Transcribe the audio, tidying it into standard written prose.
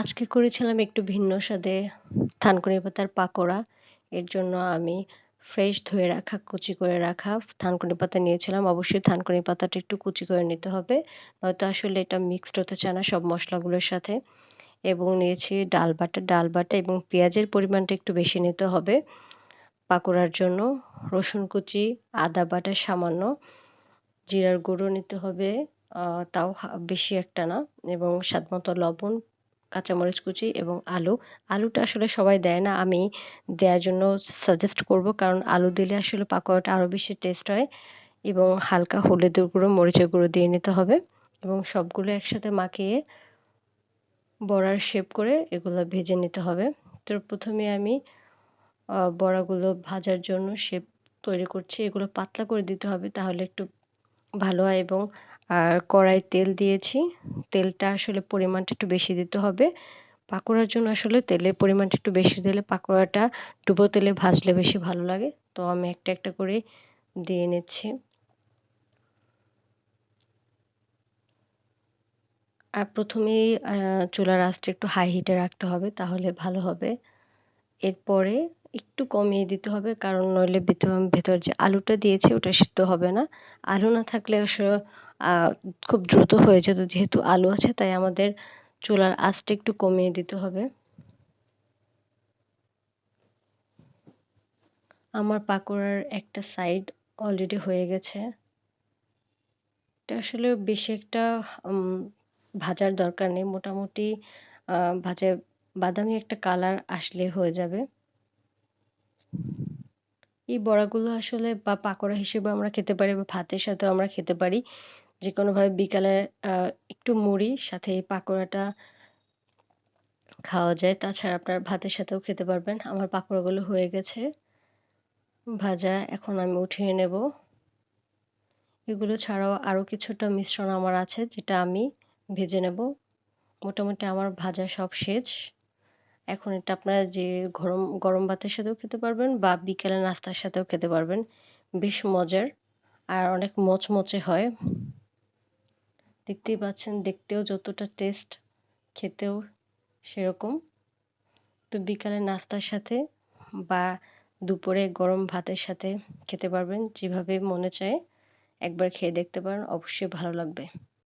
আজকে করেছিলাম একটু ভিন্ন স্বাদে থানকুনি পাতার পাকোড়া। এর জন্য আমি ফ্রেশ ধুয়ে রাখা, কুচি করে রাখা থানকুনি পাতা নিয়েছিলাম। অবশ্যই থানকুনি পাতাটা একটু কুচি করে নিতে হবে। নয়তো আসলে এটা মিক্সড হতে চায় না সব মসলাগুলোর সাথে। এবং নিয়েছি ডাল বাটা। ডাল বাটা এবং পেঁয়াজের পরিমাণটা একটু বেশি নিতে হবে পাকোড়ার জন্য। রসুন কুচি, আদা বাটা সামান্য, জিরার গুঁড়ো নিতে হবে তাও বেশি একটা না, এবং স্বাদমতো লবণ, কাঁচামরিচ কুচি এবং আলু। আলুটা আসলে সবাই দেয় না, আমি দেওয়ার জন্য সাজেস্ট করব, কারণ আলু দিলে আসলে পাকোড়াটা আরও বেশি টেস্ট হয়। এবং হালকা হলুদের গুঁড়ো, মরিচের গুঁড়ো দিয়ে নিতে হবে এবং সবগুলো একসাথে মাখিয়ে বড়ার শেপ করে এগুলো ভেজে নিতে হবে। তো প্রথমে আমি বড়াগুলো ভাজার জন্য শেপ তৈরি করছি। এগুলো পাতলা করে দিতে হবে, তাহলে একটু ভালো হয়। এবং কড়াইয়ে তেল দিয়েছি। তেলটা আসলে পরিমাণটা একটু বেশি দিতে হবে। পাকোড়ার জন্য আসলে তেলের পরিমাণটা একটু বেশি দিলে পাকোড়াটা ডুবো তেলে ভাজলে বেশি ভালো লাগে। তো আমি একটা একটা করে দিয়ে নিচ্ছি। আর প্রথমেই চুলার আঁচটা একটু হাই হিটে রাখতে হবে, তাহলে ভালো হবে। এরপরে একটু কমিয়ে দিতে হবে, কারণ নইলে ভেতর যে আলুটা দিয়েছি ওটা সিদ্ধ হবে না। আলু না থাকলে আসলে খুব দ্রুত হয়ে যেত, যেহেতু আলু আছে তাই আমাদের চুলার আঁচটা একটু কমিয়ে দিতে হবে। আমার পাকোড়ার একটা সাইড অলরেডি হয়ে গেছে। এটা আসলে বেশি একটা উম ভাজার দরকার নেই। মোটামুটি ভাজা বাদামি একটা কালার আসলে হয়ে যাবে। এই বড়াগুলো আসলে পাকোড়া হিসেবে আমরা খেতে পারি বা ভাতের সাথেও আমরা খেতে পারি। যেকোনোভাবে বিকালে আ একটু মুড়ির সাথে এই পাকোড়াটা খাওয়া যায়। তাছাড়া আপনার ভাতের সাথেও খেতে পারবেন। আমার পাকোড়াগুলো হয়ে গেছে ভাজা, এখন আমি উঠিয়ে নেব। এগুলো ছাড়াও আরও কিছুটা মিশ্রণ আমার আছে, যেটা আমি ভেজে নেব। মোটামুটি আমার ভাজা সব শেষ। এখন এটা আপনারা যে গরম গরম ভাতের সাথেও খেতে পারবেন বা বিকেলের নাস্তার সাথেও খেতে পারবেন। বেশ মজার আর অনেক মচমচে হয়। দেখতেই পাচ্ছেন, দেখতেও যতটা টেস্ট, খেতেও সেরকম। তো বিকালের নাস্তার সাথে বা দুপুরে গরম ভাতের সাথে খেতে পারবেন, যেভাবে মনে চায় একবার খেয়ে দেখতে পারেন, অবশ্যই ভালো লাগবে।